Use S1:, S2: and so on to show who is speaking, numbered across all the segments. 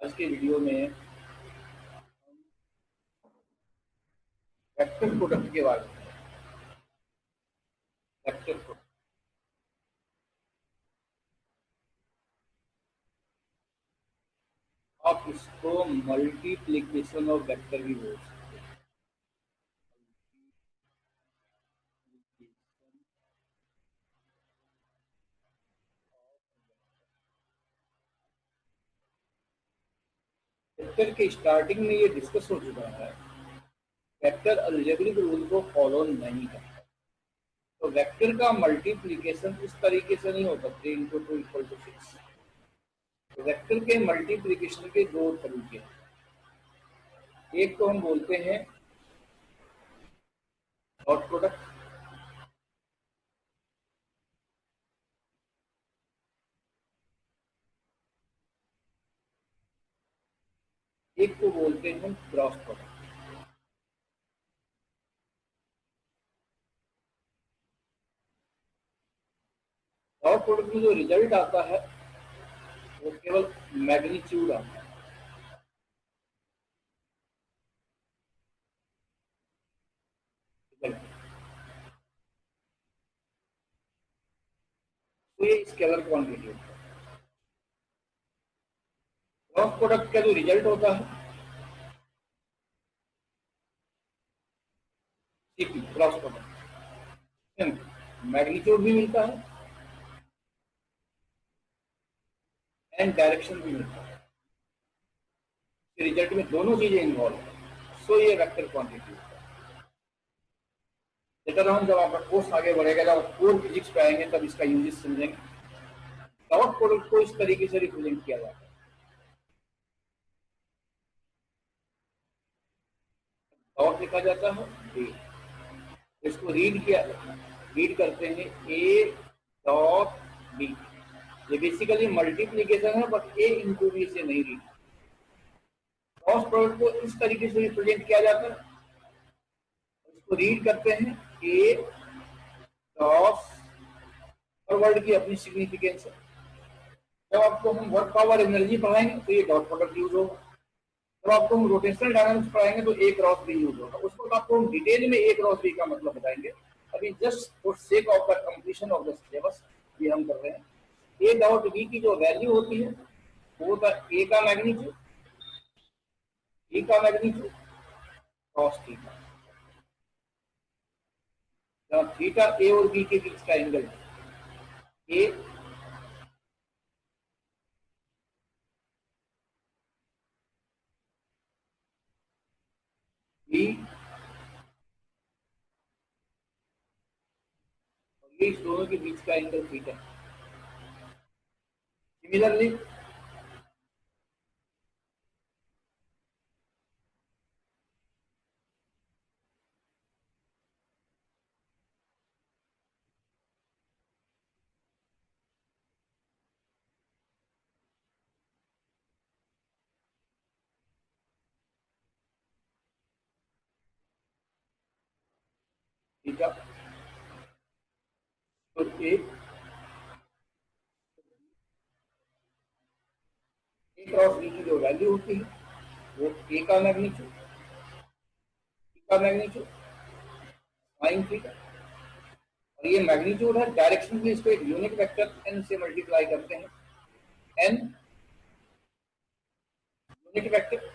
S1: आज के वीडियो में वेक्टर प्रोडक्ट के बारे में। वेक्टर प्रोडक्ट आप इसको मल्टीप्लिकेशन ऑफ वेक्टर भी बोल सकते हैं। वेक्टर के स्टार्टिंग में ये डिस्कस हो चुका है। वेक्टर अलजेब्रिक रूल को फॉलो नहीं करता। तो वेक्टर का मल्टीप्लिकेशन इस तरीके से नहीं होता 3 इंटू 2 इक्वल टू 6। तो वेक्टर के मल्टीप्लिकेशन के दो तरीके हैं। एक तो हम बोलते हैं डॉट प्रोडक्ट, एक को बोलते हैं क्रॉस प्रोडक्ट। डॉट प्रोडक्ट में जो रिजल्ट आता है वो केवल मैग्नीट्यूड आता है। तो ये स्केलर क्वांटिटी होता है। क्रॉस प्रोडक्ट का जो रिजल्ट होता है सीपी क्रॉस प्रोडक्ट मैग्नीट्यूड भी मिलता है एंड डायरेक्शन भी मिलता है। रिजल्ट में दोनों चीजें इन्वॉल्व है। सो ये वेक्टर क्वांटिटी होता है। लेकर हम जब आपका कोर्स आगे बढ़ेगा, जब कोर फिजिक्स पे आएंगे तब इसका यूजेस समझेंगे। डॉट प्रोडक्ट को इस तरीके से रिप्रेजेंट किया जाता है। डॉट लिखा जाता है ए, इसको रीड करते हैं ए डॉट बी। ये बेसिकली मल्टीप्लीकेशन है बट ए इंटू बी से नहीं रीड। क्रॉस प्रोडक्ट को इस तरीके से रिप्रेजेंट किया जाता है। इसको रीड करते हैं ए क्रॉस और वर्ड की अपनी सिग्निफिकेंस है। जब आपको हम वर्क पावर एनर्जी पढ़ाएंगे तो ये डॉट प्रोडक्ट यूज होगा। जब आपको हम रोटेशनल डायनामिक्स पढ़ाएंगे तो ए क्रॉस बी यूज होगा। उसको आपको हम डिटेल में ए क्रॉस बी का मतलब बताएंगे। अभी just for sake of the completion of the syllabus ये हम कर रहे हैं। ए डॉट बी की जो वैल्यू होती है वो होता है ए का मैग्नीट्यूड, बी का मैग्नीट्यूड कॉस थीटा। जहाँ थीटा ए और बी के बीच का एंगल है। ए बी और ये इस दोनों के बीच का एंगल थीटा। सिमिलरली थीटा तो ए क्रॉस बी की जो वैल्यू होती है वो ए का मैग्नीट्यूड, बी का मैग्नीट्यूड साइन थीटा। और ये मैग्नीट्यूड है। डायरेक्शन के लिए इसको एक यूनिट वेक्टर एन से मल्टीप्लाई करते हैं। N unit vector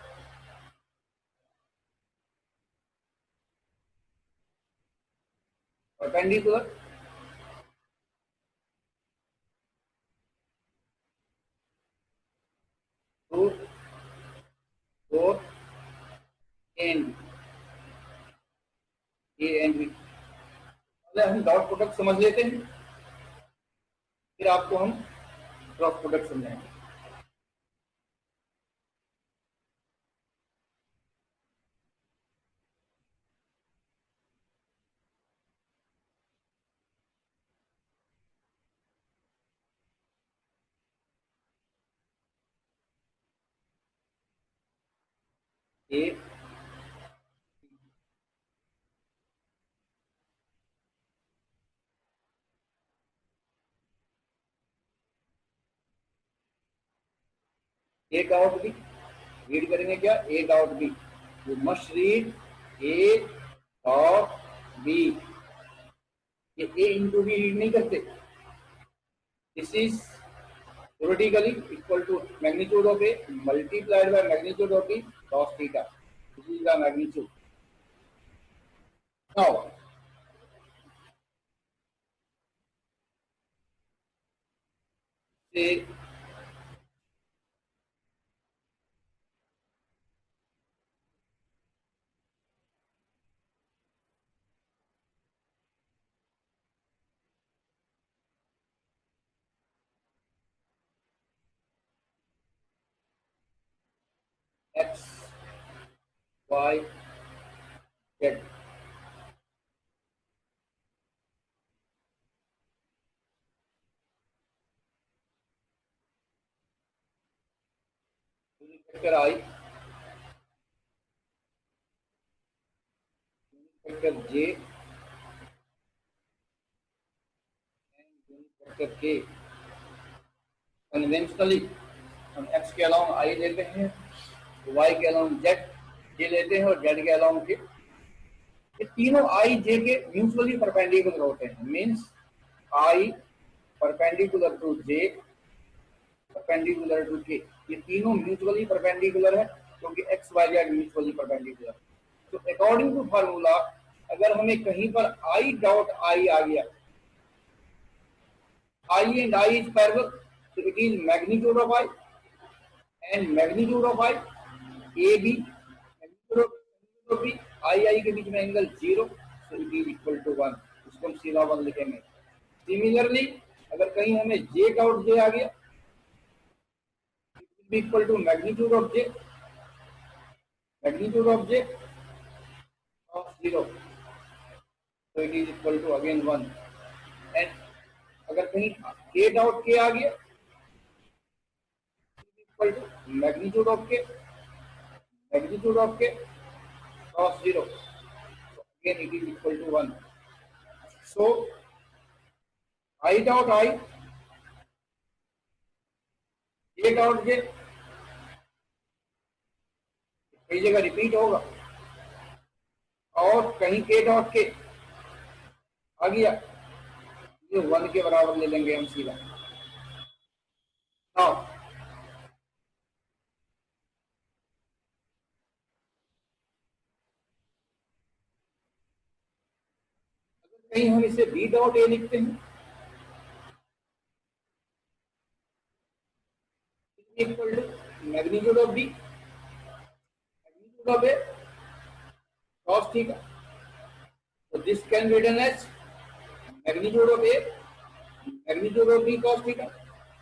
S1: perpendicular to for and a and b. पहले हम डॉट प्रोडक्ट समझ लेते हैं, फिर आपको हम क्रॉस प्रोडक्ट समझाएंगे। ए ए का बी रीड करेंगे क्या, a dot b, you must read a dot b. ये ए इंटू बी रीड नहीं करते, this is theoretically equal to magnitude of A multiplied by magnitude of B cos theta. This is the magnitude. Now, say x, y, z. Factor I, factor j, and factor k. Conventionally, हम x के along I लेते हैं, y के along z ये लेते हैं और z के अलाउंग के। ये तीनों I j के म्यूचुअली परपेंडिकुलर होते हैं, means I perpendicular to j perpendicular to k। ये तीनों म्यूचुअली परपेंडिकुलर है क्योंकि x y z mutually perpendicular. तो अकॉर्डिंग टू फार्मूला, अगर हमें कहीं पर I डॉट I आ गया, I and I is parallel, so it is magnitude of I, and magnitude of I AB, magnitude of B, I के बीच में angle 0, so it is equal to 1। इसको हम सीधा 1 लिखेंगे। सिमिलरली अगर कहीं हमें J डॉट J आ गया, it will be equal to magnitude of J of 0, so it is equal to again 1। and अगर कहीं K डॉट K आ गया, equal to magnitude of K cos 0, so again it is equal to 1। so I dot I, J dot J कई जगह repeat होगा, और कहीं K dot K आ गया, ये 1 के बराबर ले लेंगे हम सीधा। नाउ कहीं हम इसे B डॉट A लिखते हैं, equal to magnitude of B, magnitude of A cos theta. So this can be written as magnitude of A, magnitude of B cos theta,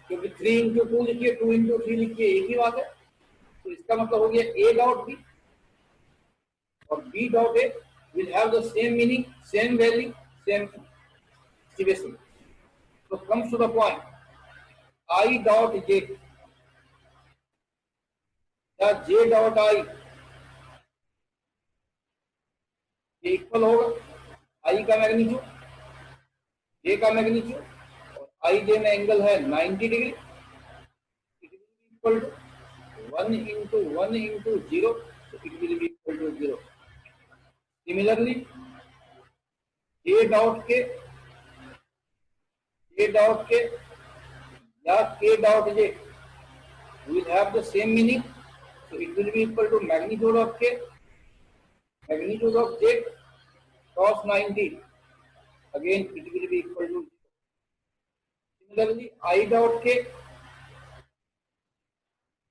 S1: क्योंकि 3 into 2 लिखिए, 2 into 3 लिखिए, एक ही बात है। तो इसका मतलब हो गया A डॉट B और B dot A will have the same meaning, same value, same expression. So comes to the point, I dot J या J डॉट I इक्वल होगा I का मैग्नीट्यूड, J का मैग्नीट्यूड, और I J में angle है 90 degree, equal to 1 into 0, so it will be equal to 0। Similarly, J dot K या K dot J will have the same meaning, so it will be equal to magnitude of K, magnitude of J cos 90, again it will be equal to 0। Similarly, I dot K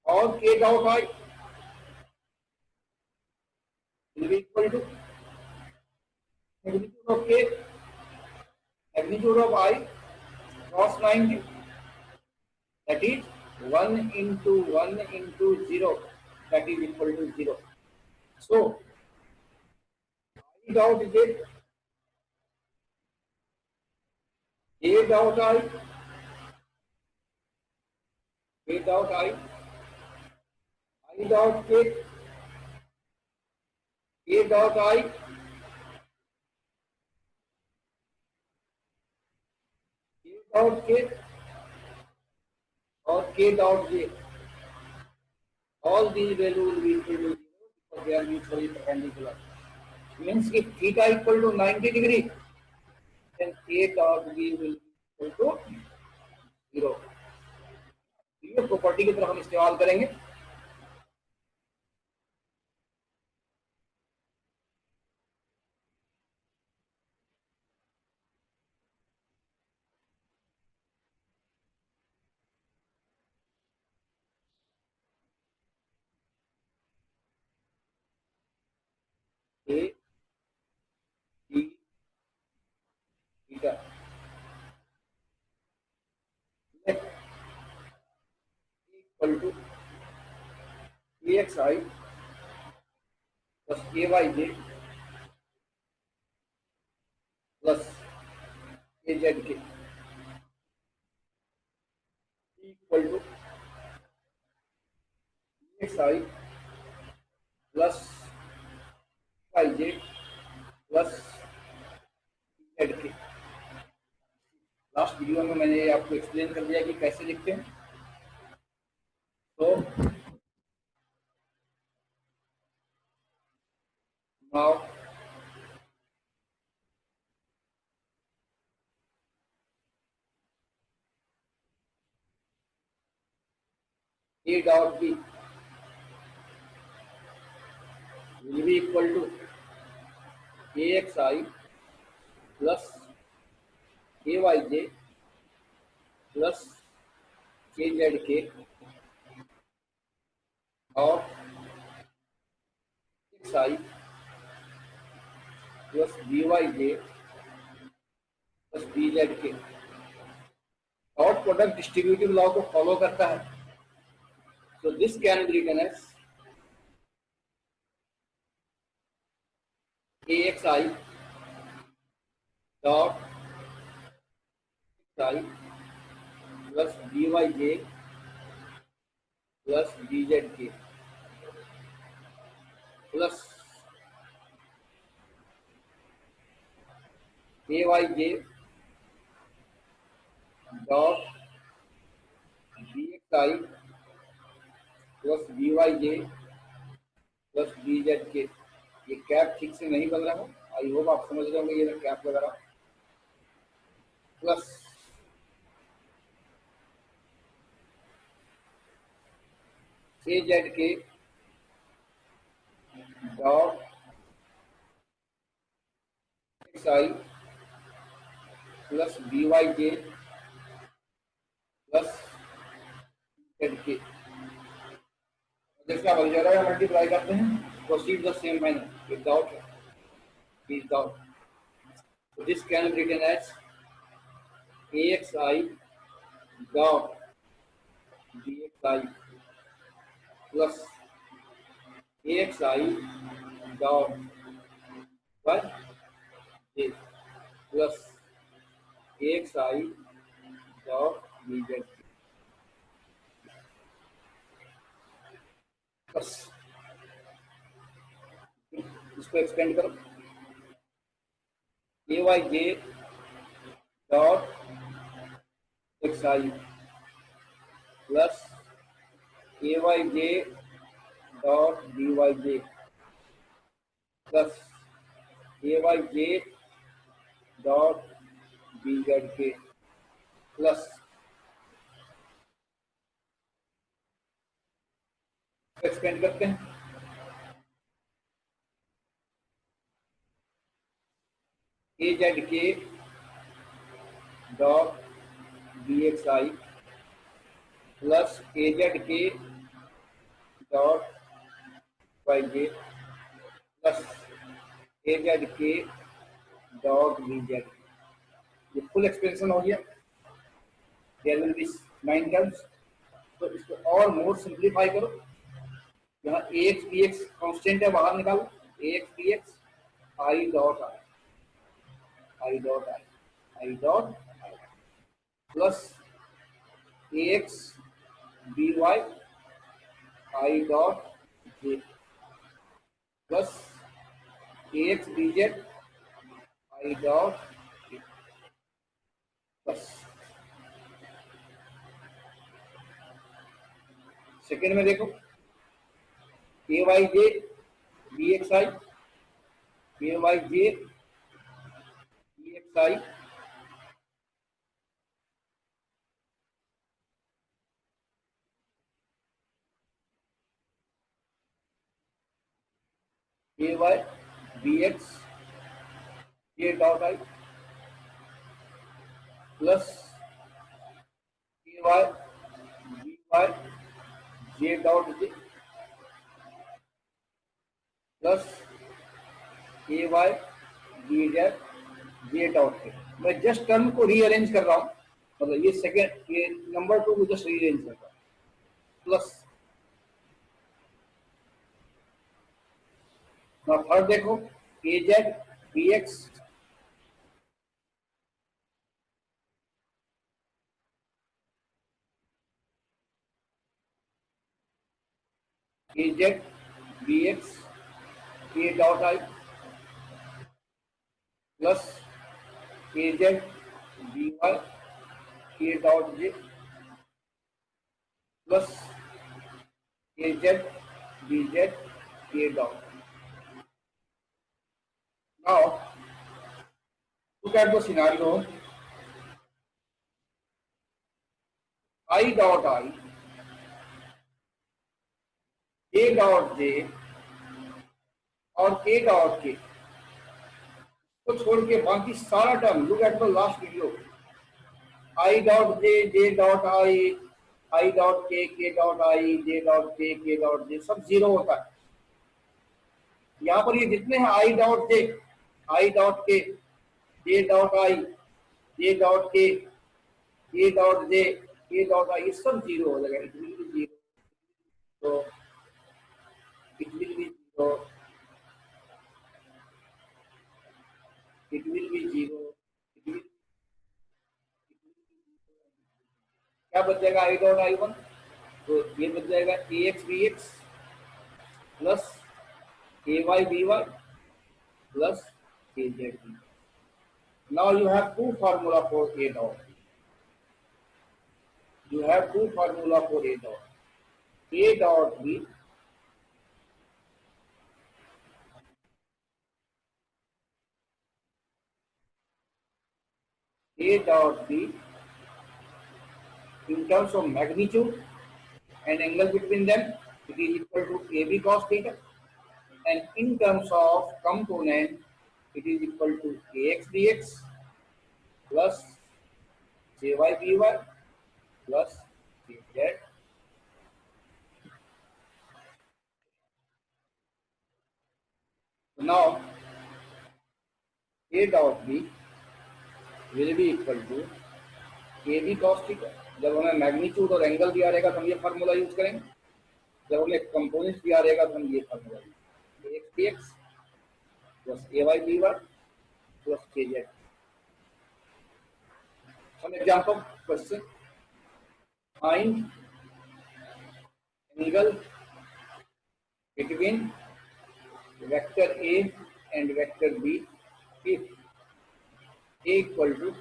S1: और K dot I will be equal to magnitude of K, magnitude of I cos 90, that is 1 into 0, that is equal to 0। So I dot J, J dot I, J dot I dot K, K dot I, K dot K और K dot J all these value will be equal to 0 because they are mutually perpendicular. Means if theta equal to 90 degree, then A dot B will be equal to 0. ये property की तरफ हम इस्तेमाल करेंगे. A B theta equal to AXI plus AYJ plus AZK equal to AXI plus YJ plus ZK. Last video में मैंने आपको explain कर दिया कि कैसे लिखते हैं. तो now A dot B will be equal to AXI plus AYJ plus KZK और XI plus BYJ plus BZK. Dot product distributive law को फॉलो करता है. So this can be written as AXI dot XI plus BYJ plus BZK plus AYJ dot BXI plus BYJ plus BZK. ये cap ठीक से नहीं बन रहा है. आई होप आप समझ रहे होंगे. ये कैप लगा रहा plus KZK dot XI plus BYJ plus ZK. जैसे आप अलजेब्रा में मल्टीप्लाई करते हैं, proceed the same manner without without. So this can be written as AXI dot BXI plus AXI dot Y plus AXI dot BZ. बस इसको expand करो. AYJ dot XI plus AYJ dot BYJ plus AYJ dot BZK plus expand करते हैं. AZK dot BXI plus AZK dot YJ plus AZK dot BZ. ये full expansion हो गया. There will be 9 terms. तो इसको और मोर simplify करो. यहाँ AX BX कांस्टेंट है, बाहर निकालो. AX BX I dot I dot I dot plus AX BY I dot J plus AX BZ I dot K plus second में देखो A Y J B X I, A Y J B X I A Y B X J dot I plus A Y B Y J dot J plus A Y B Z J dot K. मैं just term को rearrange कर रहा हूँ, मतलब ये second, ये number 2 को just rearrange कर रहा हूँ। प्लस थर्ड देखो, A Z B X A Z B X A dot I plus A Z B Y A dot J plus A Z B Z A dot. Now look at the scenario, I dot I, J dot J और K dot K को छोड़ के बाकी सारा term, look at the last video, I dot J, J dot I dot K, K dot I, J dot K, K dot J सब zero होता है। यहाँ पर ये जितने हैं I dot J, I dot K, J dot I, J dot K, K dot J, K dot I, ये सब जीरो हो जाएगा। It will be zero, it will be zero, it will be zero, क्या बच जाएगा I dot I one, तो ये बच जाएगा A X B X plus A Y B Y plus A Z B. Now you have two formula for A dot, you have two formula for A dot. A dot B in terms of magnitude and angle between them, it is equal to AB cos theta, and in terms of component, it is equal to AX dx plus JY BY plus JZ. Now A dot B will be equal to AB cos theta। जब हमें magnitude और angle दिया रहेगा तो हम ये formula use करेंगे, जब हमें कंपोनेंट्स दिया रहेगा तो हम ये फार्मूला यूज करेंगे, AX dx plus AY BY plus KZ। Some example question, find angle between vector A and vector B if A equal to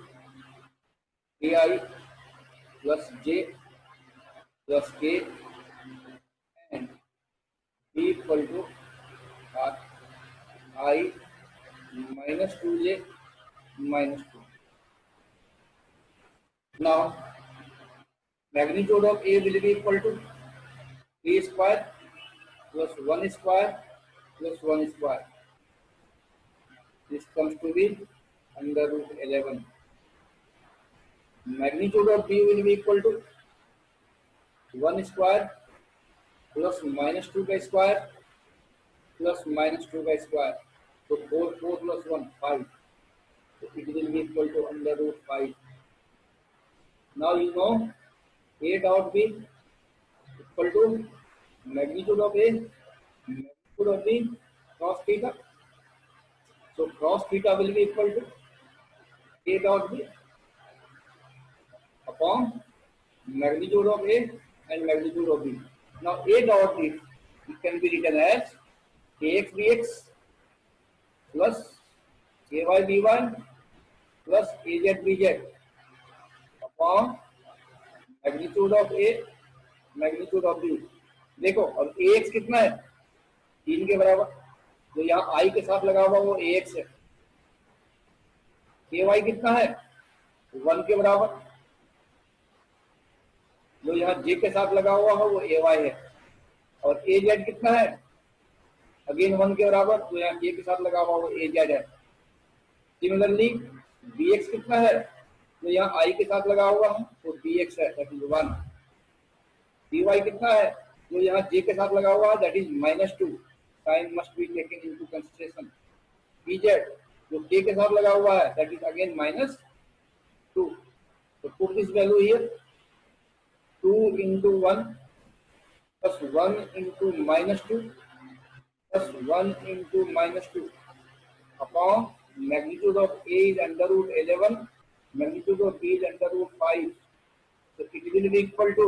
S1: AI plus J plus K and B equal to I minus 2J minus 2. Now magnitude of A will be equal to A square plus 1 square plus 1 square. This comes to be under root 11. Magnitude of B will be equal to 1 square plus minus 2 by square plus minus 2 by square. So 4 plus 1, 5. So it will be equal to under root 5. Now you know A dot B equal to magnitude of A, magnitude of B cos theta. So cos theta will be equal to A dot B upon magnitude of A and magnitude of B. Now A dot B, it can be written as AX BX plus AY BY plus AZ BZ upon magnitude of A, magnitude of B। देखो अब AX कितना है, 3 के बराबर। जो यहाँ आई के साथ लगा हुआ वो AX है। KY कितना है? 1 के बराबर। जो यहाँ J के साथ लगा हुआ है वो AY है। और AZ कितना है? अगेन 1 के बराबर। जो यहाँ K के साथ लगा हुआ वो AZ है। सिमिलरली BX कितना है? जो यहाँ I के साथ लगा हुआ है वो BX है, दैट इज 1। BY कितना है? जो यहाँ J के साथ लगा हुआ है that is -2। Time must be taken into consideration. BZ जो K के साथ लगा हुआ है दैट इज अगेन -2। तो put this value here, 2 into 1 plus 1 into -2 plus 1 into -2 upon magnitude of A is under root 11, magnitude of B is under root 5. So it will be equal to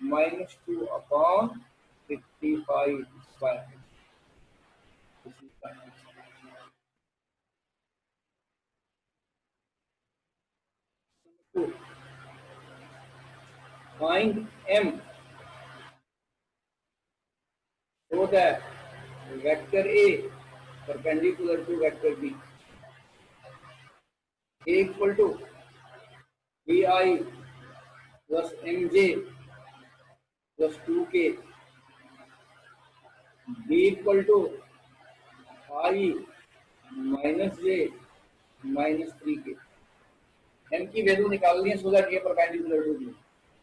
S1: -2 upon 55 square. This is the answer. Find M so that vector A perpendicular to vector B. A equal to BI plus MJ plus 2K. B equal to I minus J minus 3K. M की value निकालनी है so that ये perpendicular to be.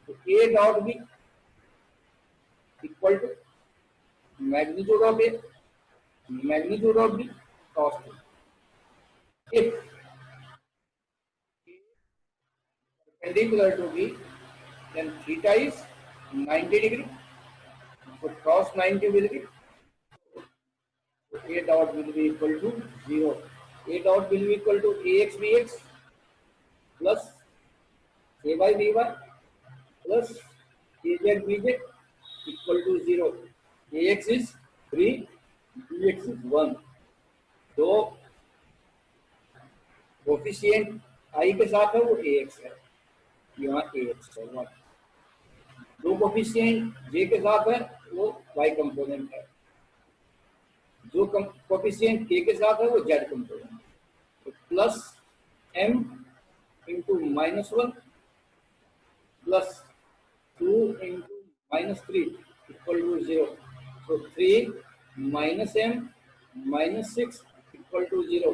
S1: तो A dot B equal to magnitude of A magnitude of B cos theta. If perpendicular to B, then theta is 90 degree. So cos 90 will be, A dot will be equal to 0. A dot will be equal to AX BX plus AY BY plus AZ BZ equal to 0. AX is 3, BX is 1. तो coefficient I के साथ है वो AX है, यहाँ AX है 1। जो coefficient J के साथ है वो Y कंपोनेंट है, जो कोफिशिएंट K के साथ है वो Z कंपोनेंट है। तो plus M into -1 plus 2 into -3 equal to 0। तो 3 माइनस M -6 इक्वल टू 0।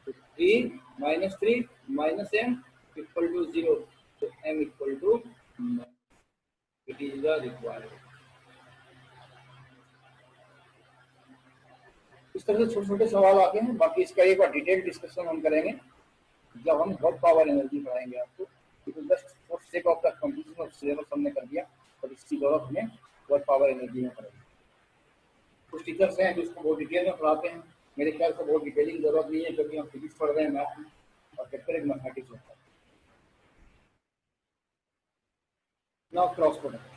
S1: तो 3 -3 -M इक्वल टू 0। तो M equal to it is the required. इस तरह से छोटे छोटे सवाल आते हैं। बाकी इसका एक बार डिटेल डिस्कशन हम करेंगे जब हम वर्क पावर एनर्जी पढ़ाएंगे आपको। Just for sake of the completion of syllabus हमने कर दिया और इसकी जरूरत हमें वर्क पावर एनर्जी में पढ़ेंगे। कुछ टीचर्स हैं जो इसको बहुत डिटेल में पढ़ाते हैं, मेरे ख्याल से बहुत डिटेलिंग जरूरत नहीं है क्योंकि हम फिजिक्स पढ़ रहे हैं, मैथ में, और वेक्टर एक मैथमेटिक्स होता है। Now cross product.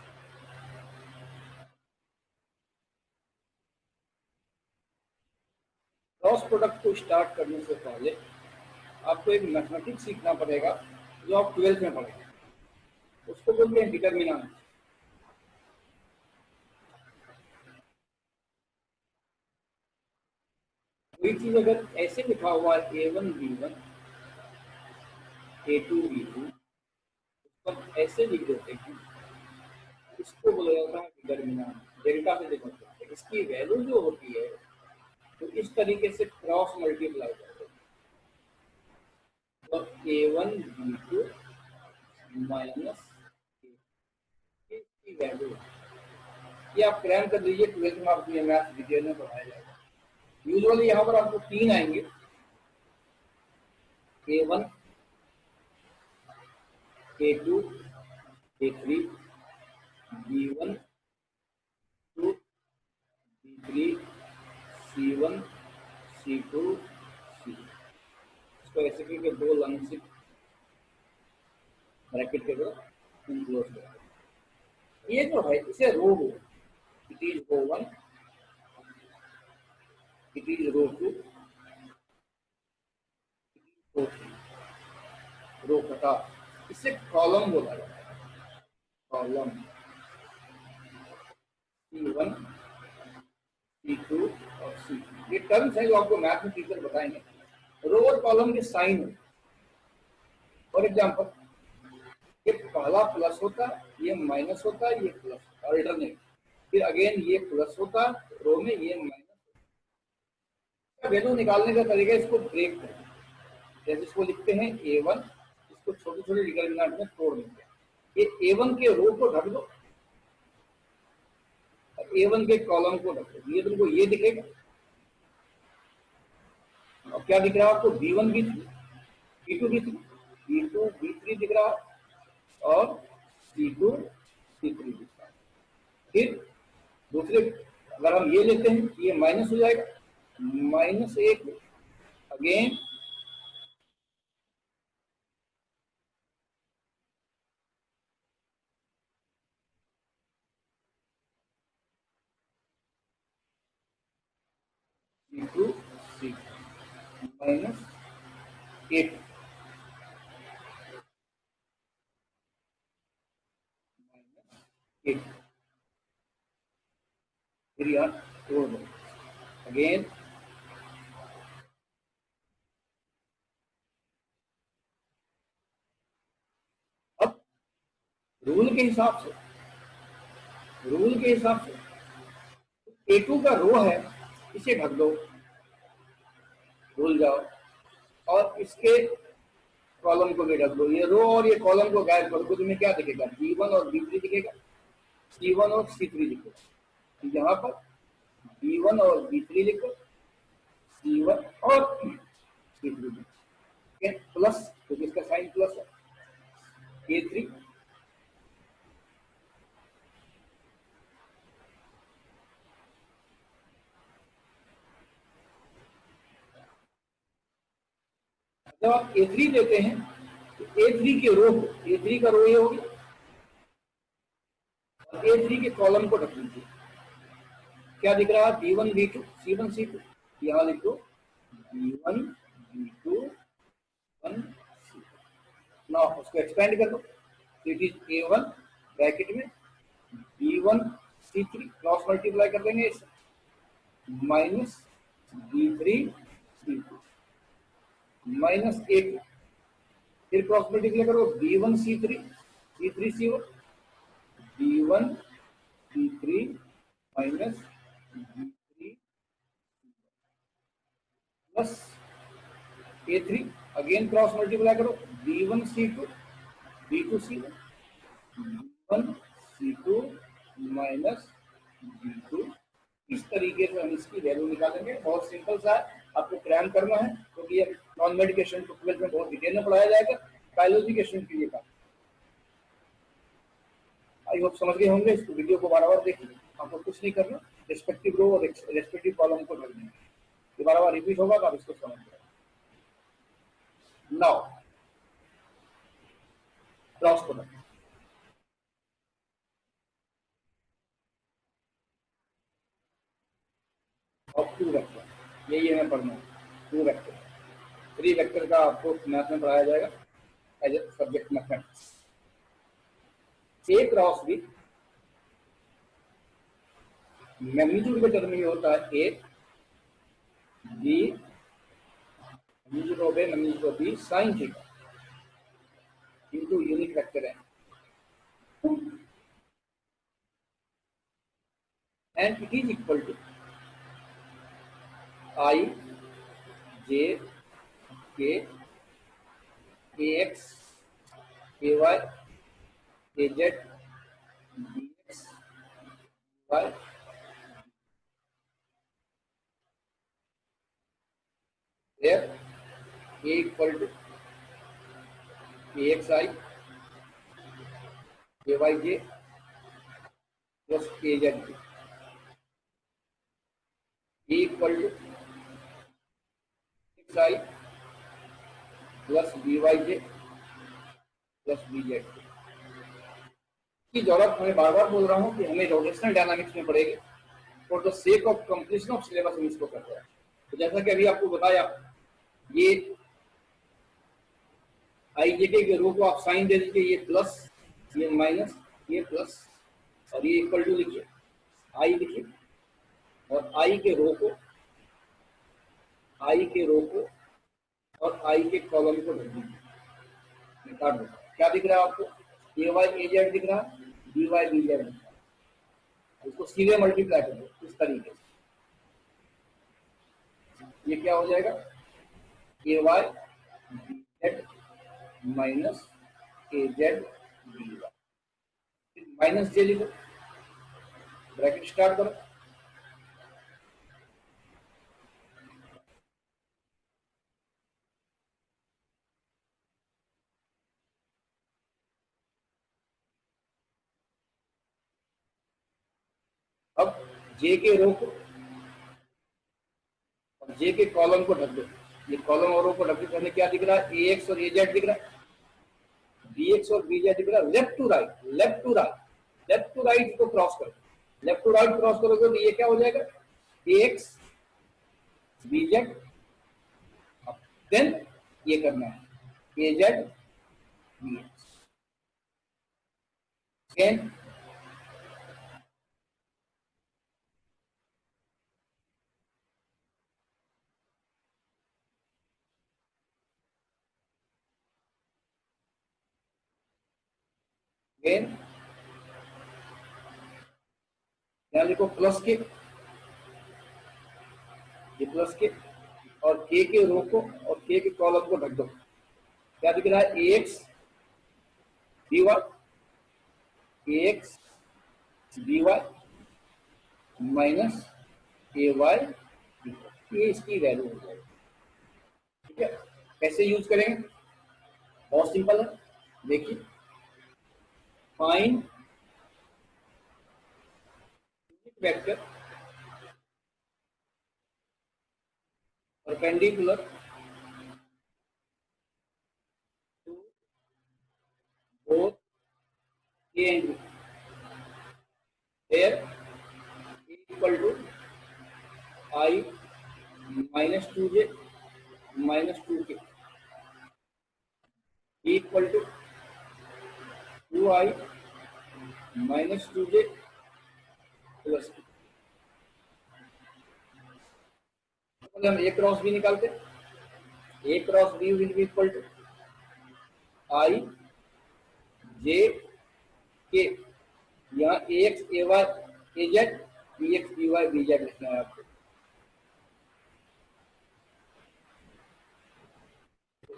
S1: Cross product को स्टार्ट करने से पहले आपको एक मैथमेटिक्स सीखना पड़ेगा जो आप 12th में पढ़ेंगे, उसको बोलते हैं डिटरमिनेंट। कोई चीज अगर ऐसे लिखा हुआ है A1 B1 A2 B2, उसको हम ऐसे लिख देते हैं, इसको बोला जाता है डिटरमिनेंट। डेल्टा से देखो इसकी वैल्यू जो होती है तो इस तरीके से क्रॉस मल्टीप्लाई करते हैं। तो A1 B2 माइनस की वैल्यू ये आप क्रैम कर लीजिए, 12th में आपको ये मैथ डिटेल में पढ़ाया जाएगा। यूजुअली यहाँ पर आपको 3 आएंगे, A1 A2 A3 B1 2 B3 C1 C2 C। इसको ऐसे करके 2 लाइन से ब्रैकेट के दो इनक्लोज कर। ये जो है इसे रो हो, it is row 1, it is row 2, row 3, row घटा, इसे कॉलम बोला जाता है। कॉलम C1 C2 ये टर्म्स हैं जो आपको मैथ में टीचर बताएंगे। रो और कॉलम के साइन, फॉर एग्जाम्पल ये पहला प्लस होता है, ये माइनस होता है, ये प्लस होता है, अल्टरनेट। फिर अगेन ये प्लस होता है रो में, ये माइनस। वैल्यू निकालने का तरीका इसको ब्रेक करें, जैसे इसको लिखते हैं A1, इसको छोटे छोटे डिटरमिनेंट में तोड़ देंगे। ये A1 के रो को ढक दो, A1 के कॉलम को ढक दो, ये तुमको ये दिखेगा। और क्या दिख रहा है आपको? B1 B3, B2 B3, B2 B3 दिख रहा है और C2 C3 दिख रहा है। फिर दूसरे अगर हम ये लेते हैं, ये माइनस हो जाएगा, -1 अगेन C2 C -8 -8 फिर यहाँ तोड़ दो अगेन। अब रूल के हिसाब से A2 का रो है, इसे ढक दो, भूल जाओ, और इसके कॉलम को भी ढक दो। ये रो और ये कॉलम को गायब कर दो, तुम्हें क्या दिखेगा? B1 और B3 दिखेगा, C1 और C3 दिखेगा। यहाँ पर B1 और B3 लिखो, C1 और C3 लिखो, प्लस क्योंकि इसका साइन प्लस है, A3 जब आप A3 देते हैं तो A3 के रो को, A3 का रो ये हो गया, A3 के कॉलम को ढक लीजिए। क्या दिख रहा है? B1 B2 C1 C2, यहाँ लिख दो B1 B2 1 C2। ना उसको एक्सपेंड कर दो, इट इज A1 ब्रैकेट में B1 C3 क्रॉस मल्टीप्लाई कर देंगे इसे, माइनस B3 C2 -8, फिर क्रॉस मल्टीप्लाई करो B1 C3 C3 C1 B1 C3 minus B3 plus A3, again cross multiply करो B1 C2 B2 C1 B1 C2 minus B2। इस तरीके से हम इसकी वैल्यू निकालेंगे। बहुत सिंपल सा है, आपको क्रैम करना है क्योंकि ये नॉन मेडिकेशन को 12th में बहुत डिटेल में पढ़ाया जाएगा, बायोलॉजी के स्टूडेंट के लिए काम। आई होप समझ गए होंगे। इसको वीडियो को बार बार देखिए, आपको कुछ नहीं करना, रेस्पेक्टिव रो और रेस्पेक्टिव कॉलम को भर देंगे, ये बार बार रिपीट होगा तो आप इसको समझ जाएंगे। नाउ क्रॉस प्रोडक्ट, और 2 वेक्टर, यही हमें पढ़ना है। 2 वेक्टर, 3 वेक्टर का आपको मैथ में पढ़ाया जाएगा as a subject mathematics. A cross B magnitude के टर्म में होता है A B magnitude B sine theta into unit vector है, and it is equal to I J K A X A Y A Z D X Y where a equal to axi ayj plus azj, a equal to xi plus byj plus bz की जरूरत हमें बार बार बोल रहा हूं कि हमें rotational dynamics में पड़ेगी, for the sake of completion of syllabus हम इसको कर रहे हैं। तो जैसा कि अभी आपको बताया, ये आई जे के रो को आप साइन दे दीजिए, ये प्लस ये माइनस ये प्लस और ये इक्वल टू लिखिए, आई लिखिए, और आई के रो को आई के रो को और आई के कॉलम को ढक दूंगा, काट दूंगा। क्या दिख रहा है आपको? ए वाई ए जेड दिख रहा है, बी वाई बी जेड दिख रहा है। इसको सीधे मल्टीप्लाई कर दो इस तरीके से, ये क्या हो जाएगा? ए वाई बी जेड माइनस ए जेड बी वाई, माइनस जे लिखो, ब्रैकेट स्टार्ट करो। अब जे के रो को और जे के कॉलम को ढक दो। ये कॉलम और रो को ढक दो, हमें क्या दिख रहा है? ए एक्स और ए जेड दिख रहा है, बी एक्स और बी जेड दिख रहा है। Left to right, left to right, left to right को क्रॉस करो। लेफ्ट टू राइट क्रॉस करोगे तो ये क्या हो जाएगा? A X B Z, then ये करना है A Z B X, then then यहाँ लिखो प्लस के, ये प्लस के और के रो को और के कॉलम को ढक दो। क्या दिख रहा है? ए एक्स बी वाई, ए एक्स बी वाई माइनस ए वाई, ये इसकी वैल्यू हो जाएगी। ठीक है, कैसे यूज करेंगे? बहुत सिंपल है, देखिए, find vector perpendicular to both A and B, where A equal to I minus 2j minus 2k, B equal to 2I minus 2j plus k। हम A क्रॉस B निकालते, A cross B will be equal to I J K, यहाँ A X A Y A Z, B X B Y B Z लिखना है आपको।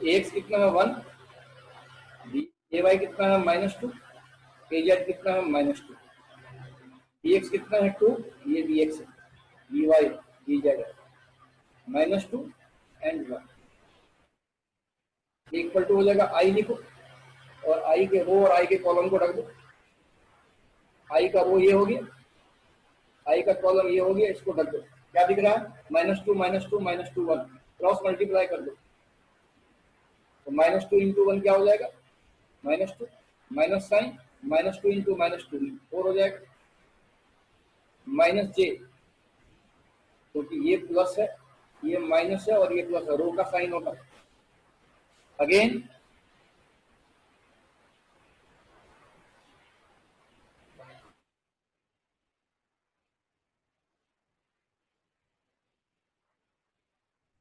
S1: ए x कितना है? 1, B ए Y कितना है? -2, ए जेड कितना है? -2, बी एक्स कितना है? 2, ये बी एक्स है, बी वाई बी जेड है, -2 एंड 1, इक्वल टू हो जाएगा। आई लिखो और आई के रो और आई के कॉलम को रख दो। आई का रो ये हो गया, आई का कॉलम ये हो गया, इसको ढक दो। क्या दिख रहा है? -2 -2 -2 1, क्रॉस मल्टीप्लाई कर दो तो -2 इंटू 1 क्या हो जाएगा? -2, माइनस साइन, -2 इंटू -2 4 हो जाएगा, माइनस जे, क्योंकि ये प्लस है, ये माइनस है और ये प्लस है, रो का साइन होगा। अगेन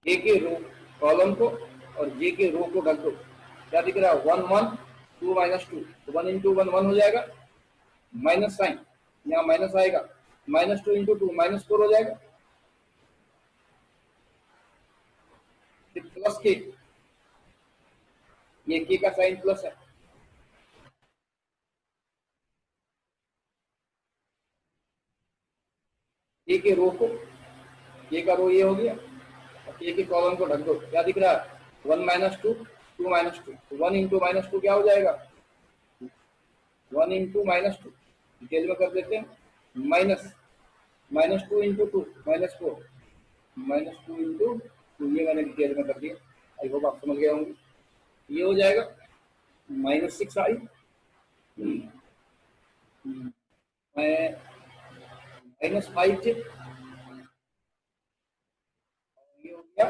S1: जे के रो कॉलम को और जे के रो को ढक दो। क्या दिख रहा है? 1 1 2 -2, 1 इंटू 1 1 हो जाएगा, माइनस साइन, यहाँ माइनस आएगा, -2 इंटू 2 -4 हो जाएगा, प्लस के, ये के का साइन प्लस है, के रो को, के का रो ये हो गया और के कॉलम को ढक दो। क्या दिख रहा है? 1 -2 2 -2, 1 इंटू -2 क्या हो जाएगा? 1 इंटू -2, डिटेल में कर देते हैं, -2 इंटू 2 -4, -2 इंटू 2, ये मैंने डिटेल में कर दिया, आई होप आप समझ गए होंगे। ये हो जाएगा -6i, -5j, ये हो गया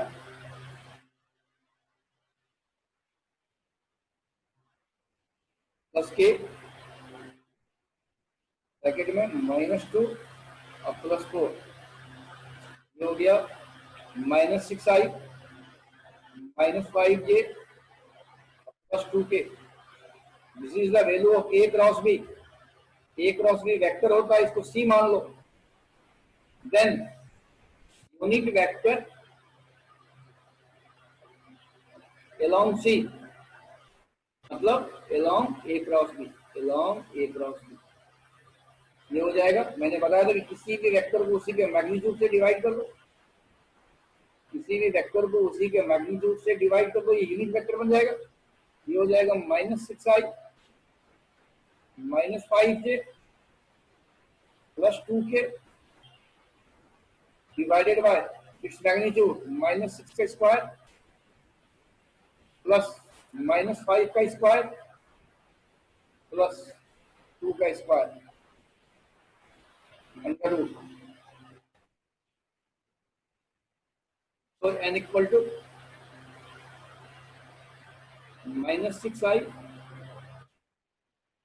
S1: प्लस के, ब्रैकेट में -2 और +4, ये हो गया -6i -5j plus 2k. This is the value of A cross B. A cross B vector होता है, इसको C मान लो. Then unit vector along C, मतलब along A cross B, along A cross B. ये हो जाएगा. मैंने बताया था कि किसी भी वेक्टर को उसी के मैग्नीट्यूड से डिवाइड कर दो, किसी भी वेक्टर को उसी के मैग्नीट्यूड से डिवाइड कर दो, ये यूनिट वेक्टर बन जाएगा. ये हो जाएगा -6i -5j plus 2k divided by its magnitude -6 का स्क्वायर प्लस -5 का स्क्वायर प्लस 2 का square under root. So n equal to -6i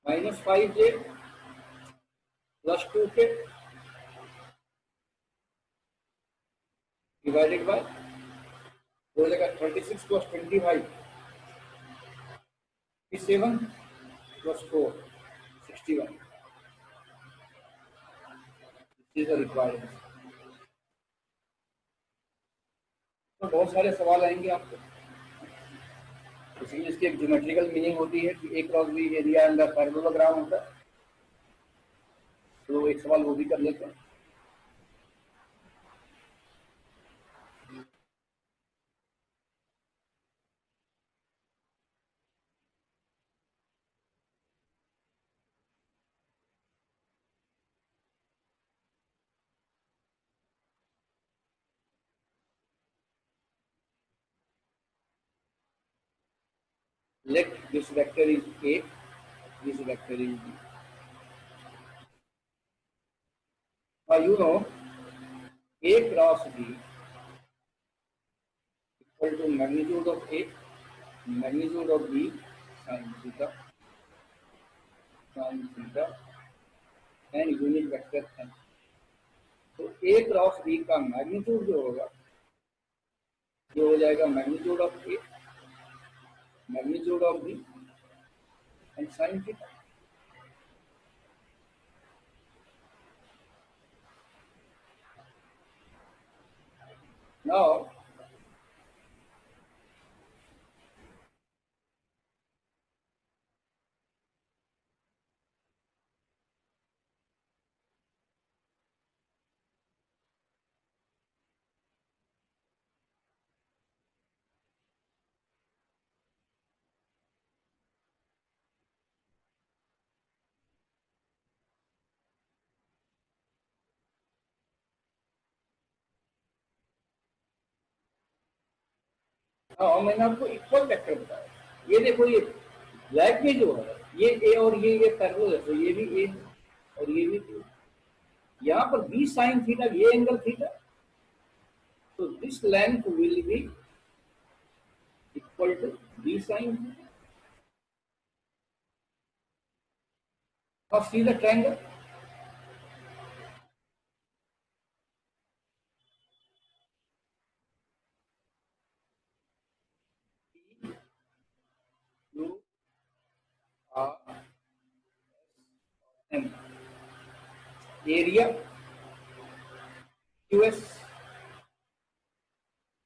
S1: -5j plus 2k divided by हो जाएगा 36 plus 25 57 plus 4 61. This is the requirement. तो बहुत सारे सवाल आएंगे आपको, इसलिए इसकी एक ज्योमेट्रिकल मीनिंग होती है कि A क्रॉस B एरिया अंदर पैरेललोग्राम होता है. तो एक सवाल वो भी कर लेते हैं. Let this vector is A, this vector is B. Now you know A cross B equal to magnitude of A, magnitude of B sin theta and unit vector n. तो A क्रॉस B का magnitude जो होगा ये हो जाएगा magnitude of A, magnitude of B and sin theta. Now हाँ, मैंने आपको इक्वल वेक्टर बताया. ये देखो, ये ब्लैक में जो है ये ए और ये पैरेलल है, तो ये भी ए और ये भी ए. यहाँ पर बी साइन थीटा, ये एंगल थीटा, तो this length will be equal to B sine theta. Now see the triangle. Q R M. Area QS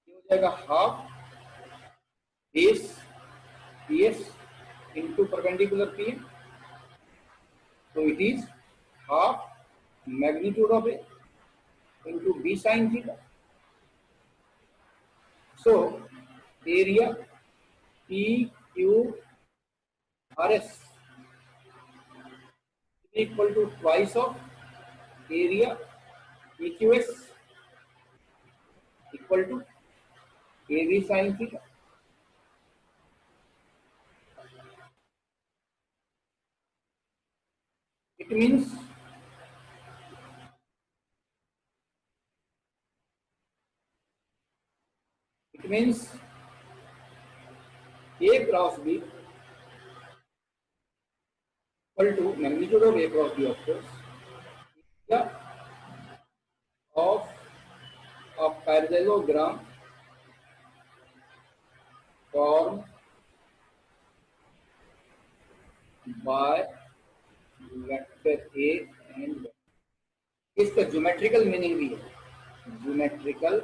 S1: ये हो जाएगा half base PS into perpendicular PM. So it is half magnitude of A into B sin theta. So area PQRS is equal to twice of area PQS equal to AB sin theta. It means A cross B equal to magnitude of A cross B, of course, area of a parallelogram formed by vector A and इसका geometrical meaning भी है, geometrical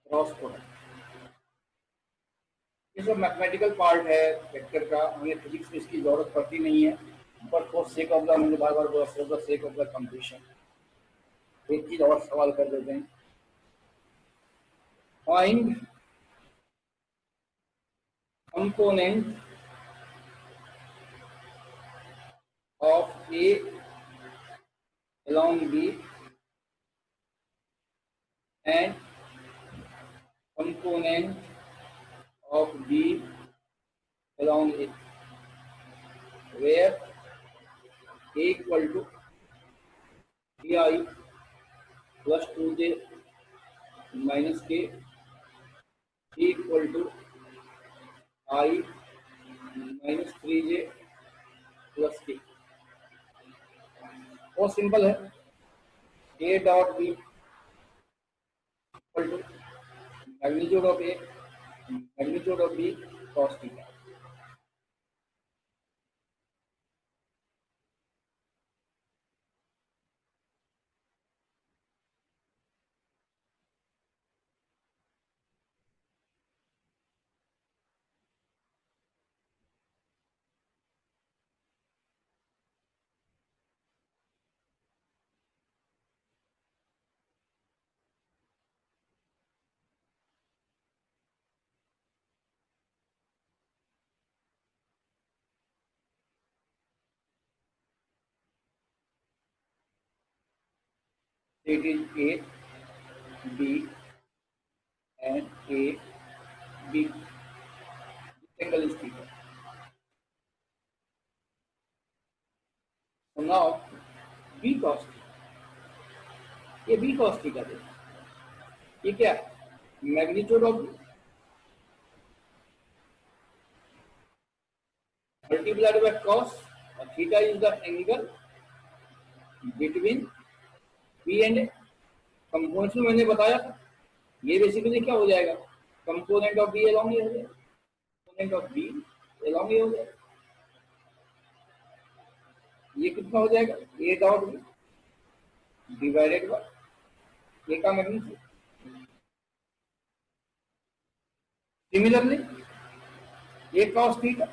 S1: cross product. ये सब mathematical part है vector का, हमें physics में इसकी जरूरत पड़ती नहीं है, but for sake of the, मैंने बार बार बोला, for the sake of the completion एक चीज और सवाल कर देते हैं। Find component of A along B and component of B along A, where A equal to Bi plus 2j minus K, B equal to I minus 3j plus K। बहुत simple है, A dot B equal to magnitude of A magnitude of B cos theta. It is A B and A B, this angle is theta। So now B cos theta, ये B cos theta दे, ये क्या magnitude of multiplied by cos और theta is the angle between B and A। Component में मैंने बताया था, ये basically क्या हो जाएगा, कंपोनेंट ऑफ B along ये हो जाएगा, कंपोनेंट ऑफ B along ये हो जाएगा, ये कितना हो जाएगा A dot B divided by A का magnitude. Similarly A cos theta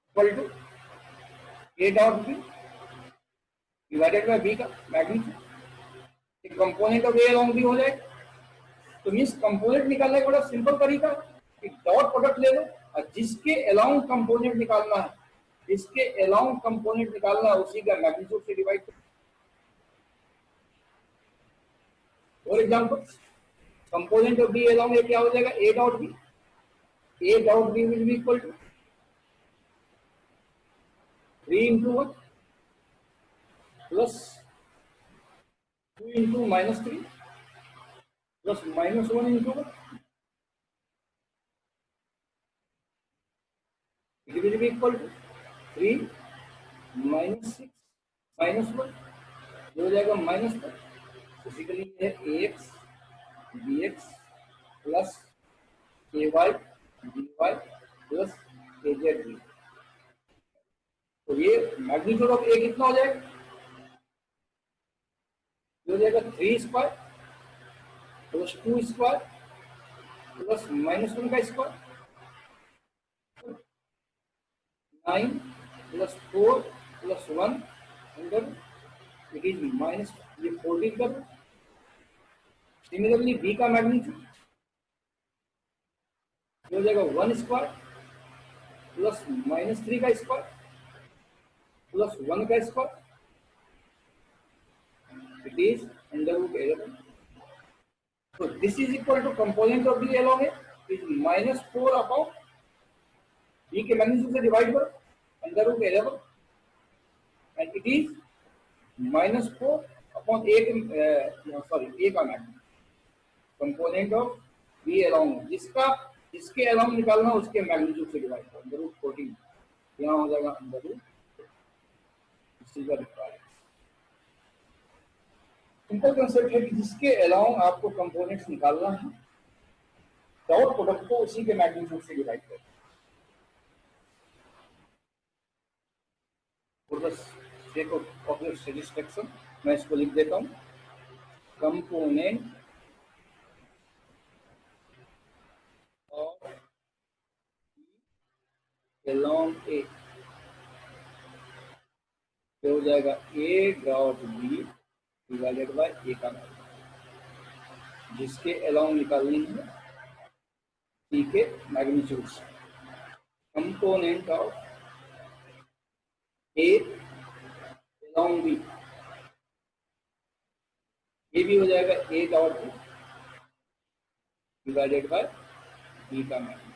S1: equal to A dot B divided by B का magnitude, component of A along B हो जाएगा। तो मीन्स कंपोनेंट निकालने का बड़ा सिंपल तरीका है, डॉट प्रोडक्ट ले लो और जिसके अलोंग कंपोनेंट निकालना है, जिसके अलोंग कंपोनेंट निकालना है उसी का मैग्नीट्यूड से डिवाइड करो। For example component of B along A क्या हो जाएगा, A dot B, A dot B will be equal to 3 into 1 plus 2 into minus 3 plus minus 1 into 1, it will be equal to 3 minus 6 minus 1, ये हो जाएगा minus 1। Basically है ax bx plus ay dy plus az dy। तो ये magnitude of A कितना हो जाएगा, ये हो जाएगा 3 square plus 2 square plus minus 1 का square, 9 plus 4 plus 1 under it is minus, ये 14 कर। सिमिलरली B का मैग्नीट्यूड हो जाएगा 1 स्क्वायर प्लस माइनस 3 का स्क्वायर प्लस 1 का square, it is under root 11। So this is equal to component of B along A is minus 4 upon B के magnitude से divide करो under root 11 and it is minus 4 upon A A का magnitude, component of B along जिसका जिसके along निकालना उसके magnitude से divide करो अंडर रूट 14। यहाँ हो जाएगा अंडर रूट इसी का रिक्वायर्ड। सिंपल कंसेप्ट है कि जिसके अलाउंग आपको कंपोनेंट्स निकालना है, डॉट प्रोडक्ट को उसी के मैग्नीट्यूड से डिवाइड करें। For the sake of your satisfaction मैं इसको लिख देता हूँ, कंपोनेंट ऑफ अलोंग ए हो जाएगा A dot B divided by A का मैग्नीट्यूड, जिसके अलोंग निकालनी है सी के मैग्नीट्यूड से। Component of A along B, ये भी हो जाएगा A dot B divided by B का मैग्नीट्यूड।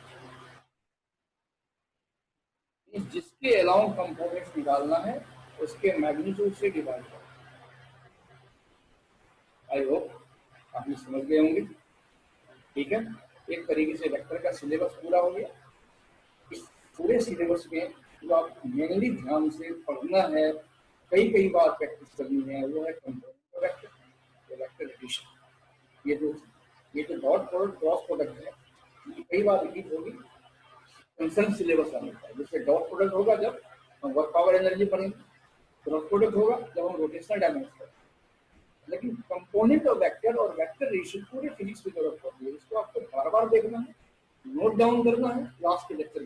S1: जिसके अलाउंग कंपोनेंट्स निकालना है उसके मैग्नीट्यूड से डिवाइड करो। आई होप आप ये समझ गए होंगे। ठीक है, एक तरीके से वेक्टर का सिलेबस पूरा हो गया। इस पूरे सिलेबस में जो आप मेनली ध्यान से पढ़ना है, कई बार प्रैक्टिस करनी है, वो है कंपोनेंट वेक्टर, वेक्टर एडिशन। ये जो डॉट प्रोडक्ट क्रॉस प्रोडक्ट है, ये कई बार रिपीट होगी, कंसर्न सिलेबस आने का। जैसे डॉट प्रोडक्ट होगा जब हम वर्क पावर एनर्जी पढ़ेंगे, क्रॉस प्रोडक्ट होगा जब हम रोटेशनल डायमेंशन पढ़ेंगे। लेकिन कंपोनेंट और वेक्टर रेशियो पूरे फिजिक्स की जरूरत पड़ती है। इसको आपको बार बार देखना है, नोट डाउन करना है, लास्ट के लेक्चर